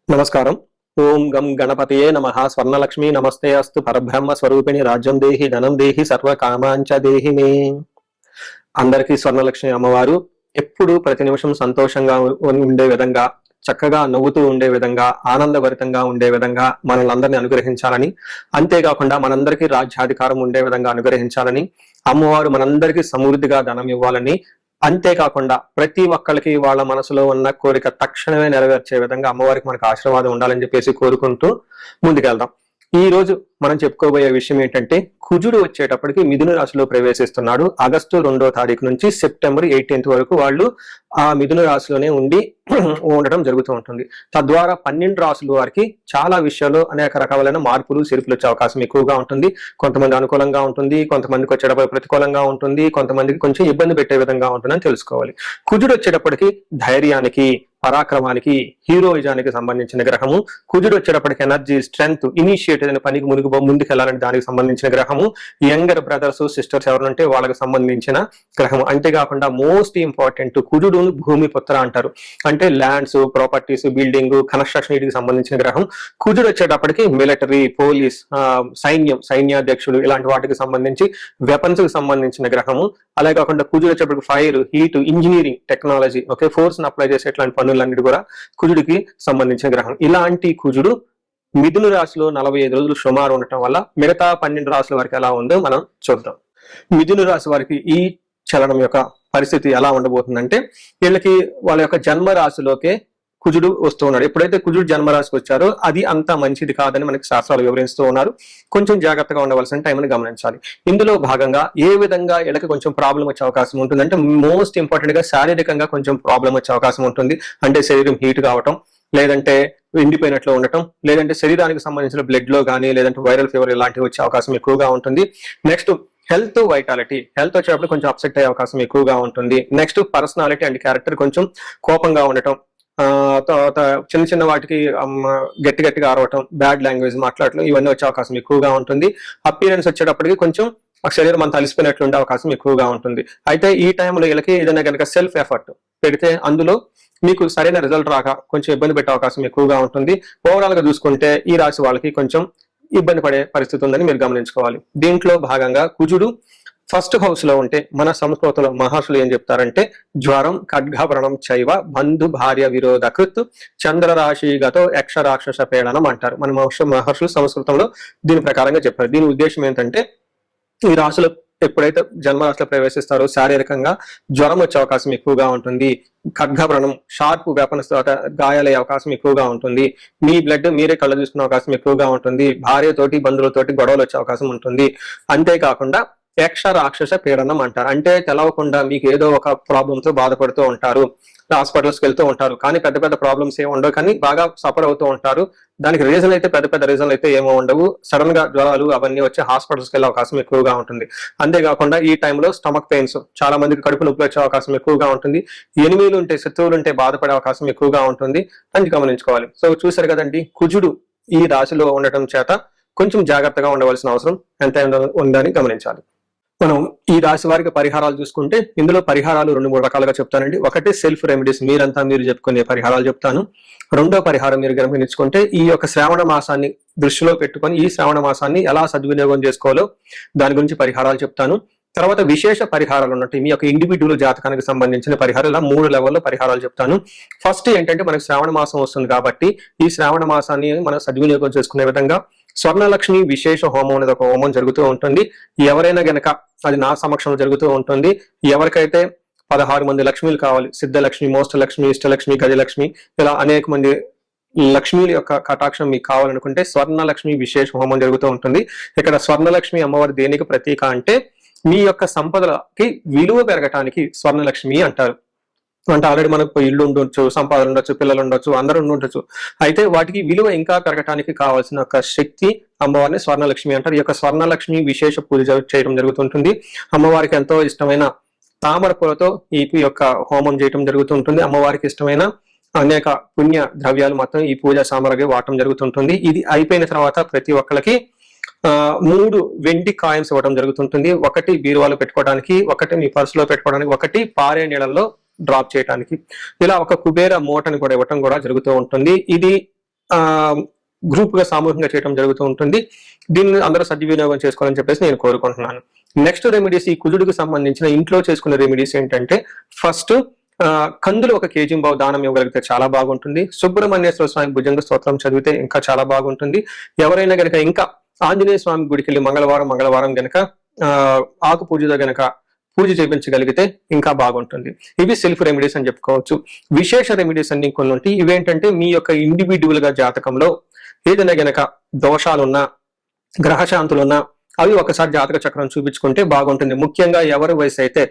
నమస్కారం. ఓం గం గణపతయే నమః. స్వర్ణలక్ష్మి నమస్తే అస్తు. పరబ్రహ్మ స్వరూపిణి రాజ్యం దేహి ధనం దేహి సర్వ కామాంచ దేహి మే. అందరికీ స్వర్ణలక్ష్మి అమ్మవారు ఎప్పుడు ప్రతి నిమిషం సంతోషంగా ఉండే విధంగా, చక్కగా నవ్వుతూ ఉండే విధంగా, ఆనందభరితంగా ఉండే విధంగా మనల్ని అందరినీ అనుగ్రహించాలని, అంతేకాకుండా మనందరికీ రాజ్యాధికారం ఉండే విధంగా అనుగ్రహించాలని, అమ్మవారు మనందరికీ సమృద్ధిగా ధనం ఇవ్వాలని, అంతేకాకుండా ప్రతి ఒక్కరికి వాళ్ళ మనసులో ఉన్న కోరిక తక్షణమే నెరవేర్చే విధంగా అమ్మవారికి మనకు ఆశీర్వాదం ఉండాలని చెప్పేసి కోరుకుంటూ ముందుకెళ్దాం. ఈ రోజు మనం చెప్పుకోబోయే విషయం ఏంటంటే, కుజుడు వచ్చేటప్పటికి మిథున రాశిలో ప్రవేశిస్తున్నాడు. ఆగస్టు 2వ తారీఖు నుంచి సెప్టెంబర్ 18th వరకు వాళ్ళు ఆ మిథున రాశిలోనే ఉండడం జరుగుతూ ఉంటుంది. తద్వారా 12 రాశుల వారికి చాలా విషయాల్లో అనేక రకాలైన మార్పులు చేర్పులు వచ్చే అవకాశం ఎక్కువగా ఉంటుంది. కొంతమంది అనుకూలంగా ఉంటుంది, కొంతమందికి వచ్చేటప్పుడు ప్రతికూలంగా ఉంటుంది, కొంతమందికి కొంచెం ఇబ్బంది పెట్టే విధంగా ఉంటుందని తెలుసుకోవాలి. కుజుడు వచ్చేటప్పటికి ధైర్యానికి, పరాక్రమానికి, హీరోయిజానికి సంబంధించిన గ్రహము. కుజుడు వచ్చేటప్పటికి ఎనర్జీ, స్ట్రెంగ్త్, ఇనిషియేటివ్ అనే పనికి ముందుకెళ్లాలని దానికి సంబంధించిన గ్రహము. యంగర్ బ్రదర్స్ సిస్టర్స్ ఎవరంటే వాళ్ళకి సంబంధించిన గ్రహము. అంతేకాకుండా మోస్ట్ ఇంపార్టెంట్, కుజుడు భూమి పుత్ర అంటారు. అంటే ల్యాండ్స్, ప్రాపర్టీస్, బిల్డింగ్, కన్స్ట్రక్షన్ వీటికి సంబంధించిన గ్రహం. కుజుడు వచ్చేటప్పటికి మిలిటరీ, పోలీస్, సైన్యాధ్యక్షుడు ఇలాంటి వాటికి సంబంధించి వెపన్స్ కి సంబంధించిన గ్రహము. అలాగే కాకుండా కుజుడు వచ్చేటప్పటికి fire, heat, engineering, technology, force ని అప్లై చేసే ఇట్లాంటి పనులన్నిటి కూడా కుజుడికి సంబంధించిన గ్రహం. ఇలాంటి కుజుడు మిథున రాశిలో 45 రోజులు సుమారు ఉండటం వల్ల మిగతా 12 రాశుల వారికి ఎలా ఉందో మనం చూద్దాం. మిథున రాశి వారికి ఈ చలనం యొక్క పరిస్థితి ఎలా ఉండబోతుందంటే, వీళ్ళకి వాళ్ళ యొక్క జన్మ రాశిలోకే కుజుడు వస్తూ ఉన్నాడు. ఎప్పుడైతే కుజుడు జన్మరాశికి వచ్చారో అది అంత మంచిది కాదని మనకి శాస్త్రాలు వివరిస్తూ ఉన్నారు. కొంచెం జాగ్రత్తగా ఉండవలసిన టైం అని గమనించాలి. ఇందులో భాగంగా ఏ విధంగా వీళ్ళకి కొంచెం ప్రాబ్లం వచ్చే అవకాశం ఉంటుంది అంటే, మోస్ట్ ఇంపార్టెంట్ గా శారీరకంగా కొంచెం ప్రాబ్లం వచ్చే అవకాశం ఉంటుంది. అంటే శరీరం హీట్ కావటం, లేదంటే ఎండిపోయినట్లు ఉండటం, లేదంటే శరీరానికి సంబంధించిన బ్లడ్ లో కానీ, లేదంటే వైరల్ ఫీవర్ ఇలాంటివి వచ్చే అవకాశం ఎక్కువగా ఉంటుంది. నెక్స్ట్ హెల్త్, వైటాలిటీ, హెల్త్ వచ్చేటప్పుడు కొంచెం అప్సెట్ అయ్యే అవకాశం ఎక్కువగా ఉంటుంది. నెక్స్ట్ పర్సనాలిటీ అండ్ క్యారెక్టర్ కొంచెం కోపంగా ఉండటం, తర్వాత చిన్న చిన్న వాటికి గట్టిగా అరవటం, బ్యాడ్ లాంగ్వేజ్ మాట్లాడటం, ఇవన్నీ వచ్చే అవకాశం ఎక్కువగా ఉంటుంది. అపియరెన్స్ వచ్చేటప్పటికి కొంచెం శరీరం అంతా అలిసిపోయినట్లు ఉండే అవకాశం ఎక్కువగా ఉంటుంది. అయితే ఈ టైంలో వీళ్ళకి ఏదైనా కనుక సెల్ఫ్ ఎఫర్ట్ పెడితే అందులో మీకు సరైన రిజల్ట్ రాక కొంచెం ఇబ్బంది పెట్టే అవకాశం ఎక్కువగా ఉంటుంది. ఓవరాల్ గా చూసుకుంటే ఈ రాశి వాళ్ళకి కొంచెం ఇబ్బంది పడే పరిస్థితి ఉందని మీరు గమనించుకోవాలి. దీంట్లో భాగంగా కుజుడు ఫస్ట్ హౌస్ లో ఉంటే మన సంస్కృతిలో మహర్షులు ఏం చెప్తారంటే, జ్వరం ఖడ్గవ్రణం చైవ బంధు భార్య విరోధ కృత్ చంద్రరాశిగతో యక్ష రాక్షస పీడనం అంటారు. మన మహర్షులు సంస్కృతంలో దీని ప్రకారంగా చెప్పారు. దీని ఉద్దేశం ఏంటంటే, ఈ రాశులు ఎప్పుడైతే జన్మరాశిలో ప్రవేశిస్తారో శారీరకంగా జ్వరం వచ్చే అవకాశం ఎక్కువగా ఉంటుంది. ఖడ్గవ్రణం, షార్ప్ వెపన్స్ తోట గాయాలయ్యే అవకాశం ఎక్కువగా ఉంటుంది. మీ బ్లడ్ మీరే కళ్ళ చూసుకునే అవకాశం ఎక్కువగా ఉంటుంది. భార్యతోటి, బంధువులతోటి గొడవలు వచ్చే అవకాశం ఉంటుంది. అంతేకాకుండా యక్ష రాక్షస పీడనం అంటారు. అంటే తెలవకుండా మీకు ఏదో ఒక ప్రాబ్లమ్ తో బాధపడుతూ ఉంటారు, హాస్పిటల్స్ కి వెళ్తూ ఉంటారు, కానీ పెద్ద పెద్ద ప్రాబ్లమ్స్ ఏమి ఉండవు, కానీ బాగా సఫర్ అవుతూ ఉంటారు. దానికి రీజన్ అయితే పెద్ద రీజన్లు అయితే ఏమో ఉండవు. సడన్ గా జ్వరాలు అవన్నీ వచ్చి హాస్పిటల్స్ కి వెళ్ళే అవకాశం ఎక్కువగా ఉంటుంది. అంతేకాకుండా ఈ టైంలో స్టమక్ పెయిన్స్, చాలా మందికి కడుపు నొప్పి వచ్చే అవకాశం ఎక్కువగా ఉంటుంది. ఎనిమిలు ఉంటే, శత్రువులు ఉంటే బాధపడే అవకాశం ఎక్కువగా ఉంటుంది అని గమనించుకోవాలి. సో చూసారు కదండి, కుజుడు ఈ రాశిలో ఉండటం చేత కొంచెం జాగ్రత్తగా ఉండవలసిన అవసరం ఎంత ఉందని గమనించాలి. మనం ఈ రాశి వారికి పరిహారాలు చూసుకుంటే, ఇందులో పరిహారాలు 2-3 రకాలుగా చెప్తానండి. ఒకటి సెల్ఫ్ రెమెడీస్, మీరు చెప్పుకునే పరిహారాలు చెప్తాను. రెండో పరిహారం మీరు గమనించుకుంటే, ఈ యొక్క శ్రావణ మాసాన్ని దృష్టిలో పెట్టుకొని ఈ శ్రావణ మాసాన్ని ఎలా సద్వినియోగం చేసుకోవాలో దాని గురించి పరిహారాలు చెప్తాను. తర్వాత విశేష పరిహారాలు ఉన్నట్టు మీ యొక్క ఇండివిడ్యువల్ జాతకానికి సంబంధించిన పరిహారాలు 3 లెవెల్లో పరిహారాలు చెప్తాను. ఫస్ట్ ఏంటంటే, మనకు శ్రావణ మాసం వస్తుంది కాబట్టి ఈ శ్రావణ మాసాన్ని మనం సద్వినియోగం చేసుకునే విధంగా స్వర్ణలక్ష్మి విశేష హోమం అనేది ఒక హోమం జరుగుతూ ఉంటుంది. ఎవరైనా గనక, అది నా సమక్షంలో జరుగుతూ ఉంటుంది, ఎవరికైతే 16 మంది లక్ష్మీలు కావాలి, సిద్ధలక్ష్మి, మోష్టలక్ష్మి, ఇష్టలక్ష్మి, గజలక్ష్మి, ఇలా అనేక మంది లక్ష్మీల యొక్క కటాక్షం మీకు కావాలనుకుంటే స్వర్ణలక్ష్మి విశేష హోమం జరుగుతూ ఉంటుంది. ఇక్కడ స్వర్ణలక్ష్మి అమ్మవారి దేనికి ప్రతీక అంటే, మీ యొక్క సంపదలకి విలువ పెరగటానికి స్వర్ణలక్ష్మి అంటారు. అంటే ఆల్రెడీ మనకు ఇల్లు ఉండొచ్చు, సంపాదన ఉండొచ్చు, పిల్లలు ఉండొచ్చు, అందరూ ఉండొచ్చు. అయితే వాటికి విలువ ఇంకా పెరగటానికి కావాల్సిన ఒక శక్తి అమ్మవారిని స్వర్ణలక్ష్మి అంటారు. ఈ యొక్క స్వర్ణలక్ష్మి విశేష పూజ చేయడం జరుగుతుంటుంది. అమ్మవారికి ఎంతో ఇష్టమైన తామర పూలతో ఈ యొక్క హోమం చేయడం జరుగుతుంటుంది. అమ్మవారికి ఇష్టమైన అనేక పుణ్య ద్రవ్యాలు మొత్తం ఈ పూజా సామగ్రి వాడటం జరుగుతుంటుంది. ఇది అయిపోయిన తర్వాత ప్రతి ఒక్కరికి 3 వెండి కాయిన్స్ ఇవ్వడం జరుగుతుంటుంది. ఒకటి బీరువాలో పెట్టుకోవడానికి, ఒకటి మీ పర్సులో పెట్టుకోవడానికి, ఒకటి పారే నీళ్ళల్లో డ్రాప్ చేయడానికి, ఇలా ఒక కుబేర మూటని కూడా ఇవ్వటం కూడా జరుగుతూ ఉంటుంది. ఇది గ్రూప్ గా సామూహికంగా చేయడం జరుగుతూ ఉంటుంది. దీన్ని అందరూ సద్వినియోగం చేసుకోవాలని చెప్పేసి నేను కోరుకుంటున్నాను. నెక్స్ట్ రెమెడీస్, ఈ కుజుడికి సంబంధించిన ఇంట్లో చేసుకునే రెమెడీస్ ఏంటంటే, ఫస్ట్ కందులు 1 kg దానం ఇవ్వగలిగితే చాలా బాగుంటుంది. సుబ్రహ్మణ్యేశ్వర స్వామి భుజంగ స్తోత్రం చదివితే ఇంకా చాలా బాగుంటుంది. ఎవరైనా గనక ఇంకా ఆంజనేయ స్వామి గుడికి వెళ్ళి మంగళవారం గనక ఆకు పూజతో గనక పూజ చేయించగలిగితే ఇంకా బాగుంటుంది. ఇవి సెల్ఫ్ రెమెడీస్ అని చెప్పుకోవచ్చు. విశేష రెమెడీస్ అన్ని కొన్ని ఉంటాయి. ఇవేంటంటే మీ యొక్క ఇండివిడ్యువల్ గా జాతకంలో ఏదైనా గనక దోషాలున్నా, గ్రహశాంతులున్నా అవి ఒకసారి జాతక చక్రం చూపించుకుంటే బాగుంటుంది. ముఖ్యంగా ఎవరి వయసు అయితే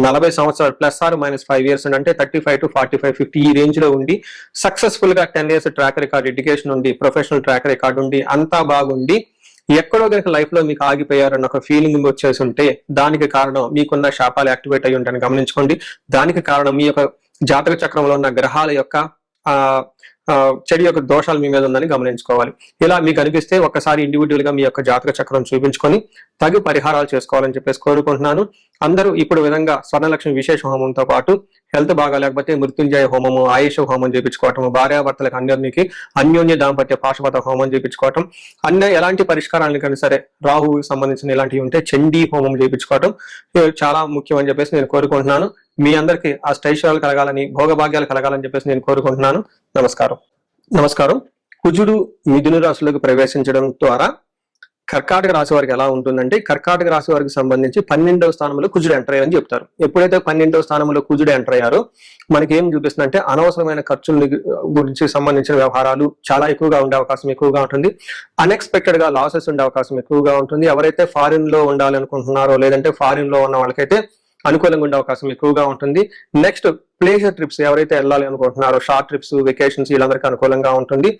40 సంవత్సరాలు +or-5 years అంటే 35 to 45, 50 ఈ రేంజ్ లో ఉండి సక్సెస్ఫుల్ గా 10 years ట్రాక్ రికార్డ్, ఎడ్యుకేషన్ ఉండి, ప్రొఫెషనల్ ట్రాక్ రికార్డ్ ఉండి, అంతా బాగుండి ఎక్కడో కనుక లైఫ్ లో మీకు ఆగిపోయారన్న ఒక ఫీలింగ్ వచ్చేసి ఉంటే దానికి కారణం మీకున్న శాపాలు యాక్టివేట్ అయ్యి ఉంటాయని గమనించుకోండి. దానికి కారణం మీ యొక్క జాతక చక్రంలో ఉన్న గ్రహాల యొక్క చెడు యొక్క దోషాలు మీ మీద ఉందని గమనించుకోవాలి. ఇలా మీకు అనిపిస్తే ఒక్కసారి ఇండివిడ్యువల్ గా మీ యొక్క జాతక చక్రం చూపించుకొని తగు పరిహారాలు చేసుకోవాలని చెప్పేసి కోరుకుంటున్నాను. అందరూ ఇప్పుడు విధంగా స్వర్ణలక్ష్మి విశేష హోమంతో పాటు హెల్త్ బాగా లేకపోతే మృత్యుంజయ హోమము, ఆయుష హోమం చేయించుకోవటం, భార్యాభర్తలకు అందరికీ అన్యోన్య దాంపత్య పాశుపత హోమం చేయించుకోవటం, ఎలాంటి పరిష్కారాలను కానీ సరే రాహువుకి సంబంధించిన ఇలాంటివి ఉంటే చండీ హోమం చేయించుకోవటం చాలా ముఖ్యం అని చెప్పేసి నేను కోరుకుంటున్నాను. మీ అందరికీ అష్టైశ్వర్యాలు కలగాలని, భోగభాగ్యాలు కలగాలని చెప్పేసి నేను కోరుకుంటున్నాను. నమస్కారం. కుజుడు మిథున రాశిలోకి ప్రవేశించడం ద్వారా కర్కాటక రాశి వారికి ఎలా ఉంటుందంటే, కర్కాటక రాశి వారికి సంబంధించి 12వ స్థానంలో కుజుడు ఎంటర్ అయ్యారని చెప్తారు. ఎప్పుడైతే 12వ స్థానంలో కుజుడు ఎంటర్ అయ్యారో మనకి ఏం చూపిస్తుందంటే, అనవసరమైన ఖర్చుల గురించి సంబంధించిన వ్యవహారాలు చాలా ఎక్కువగా ఉండే అవకాశం ఎక్కువగా ఉంటుంది. అన్ఎక్స్పెక్టెడ్ గా లాసెస్ ఉండే అవకాశం ఎక్కువగా ఉంటుంది. ఎవరైతే ఫారిన్ లో ఉండాలనుకుంటున్నారో లేదంటే ఫారిన్ లో ఉన్న వాళ్ళకైతే అనుకూలంగా ఉండే అవకాశం ఎక్కువగా ఉంటుంది. నెక్స్ట్ ప్లేజర్ ట్రిప్స్ ఎవరైతే వెళ్ళాలి అనుకుంటున్నారో, షార్ట్ ట్రిప్స్, వెకేషన్స్ వీళ్ళందరికీ అనుకూలంగా ఉంటుంది.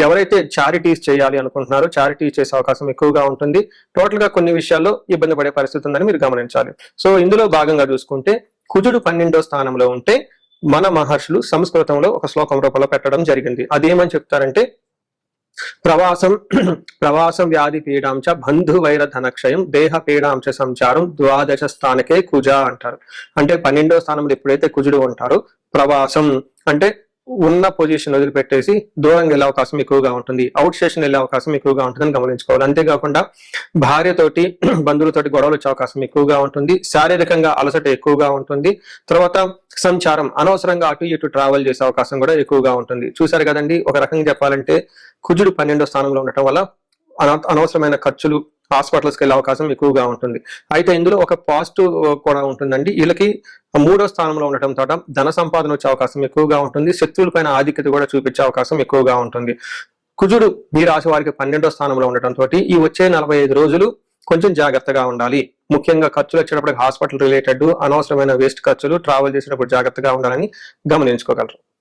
ఎవరైతే చారిటీస్ చేయాలి అనుకుంటున్నారో చారిటీ చేసే అవకాశం ఎక్కువగా ఉంటుంది. టోటల్ గా కొన్ని విషయాల్లో ఇబ్బంది పడే పరిస్థితి ఉందని మీరు గమనించాలి. సో ఇందులో భాగంగా చూసుకుంటే కుజుడు 12వ స్థానంలో ఉంటే మన మహర్షులు సంస్కృతంలో ఒక శ్లోకం రూపంలో పెట్టడం జరిగింది. అదేమని చెప్తారంటే, ప్రవాసం వ్యాధి పీడాంచ బంధు వైర ధనక్షయం దేహ పీడాంచ సంచారం 12 స్థానకే కుజ అంటారు. అంటే 12వ స్థానంలో ఎప్పుడైతే కుజుడు ఉంటారో ప్రవాసం అంటే ఉన్న పొజిషన్ వదిలిపెట్టేసి దూరంగా వెళ్ళే అవకాశం ఎక్కువగా ఉంటుంది, అవుట్ స్టేషన్ వెళ్ళే అవకాశం ఎక్కువగా ఉంటుందని గమనించుకోవాలి. అంతేకాకుండా భార్యతోటి, బంధువులతోటి గొడవలు వచ్చే అవకాశం ఎక్కువగా ఉంటుంది. శారీరకంగా అలసట ఎక్కువగా ఉంటుంది. తర్వాత సంచారం, అనవసరంగా అటు ఇటు ట్రావెల్ చేసే అవకాశం కూడా ఎక్కువగా ఉంటుంది. చూసారు కదండి, ఒక రకంగా చెప్పాలంటే కుజుడు 12వ స్థానంలో ఉండటం వల్ల అనవసరమైన ఖర్చులు, హాస్పిటల్స్కి వెళ్ళే అవకాశం ఎక్కువగా ఉంటుంది. అయితే ఇందులో ఒక పాజిటివ్ కూడా ఉంటుందండి. వీళ్ళకి 3వ స్థానంలో ఉండటం తోట ధన సంపాదన వచ్చే అవకాశం ఎక్కువగా ఉంటుంది. శత్రువుల పైన ఆధిక్యత కూడా చూపించే అవకాశం ఎక్కువగా ఉంటుంది. కుజుడు మీ రాశి వారికి 12వ స్థానంలో ఉండటం తోటి ఈ వచ్చే 45 రోజులు కొంచెం జాగ్రత్తగా ఉండాలి. ముఖ్యంగా ఖర్చులు వచ్చేటప్పుడు హాస్పిటల్ రిలేటెడ్ అనవసరమైన వేస్ట్ ఖర్చులు, ట్రావెల్ చేసేటప్పుడు జాగ్రత్తగా ఉండాలని గమనించుకోగలరు.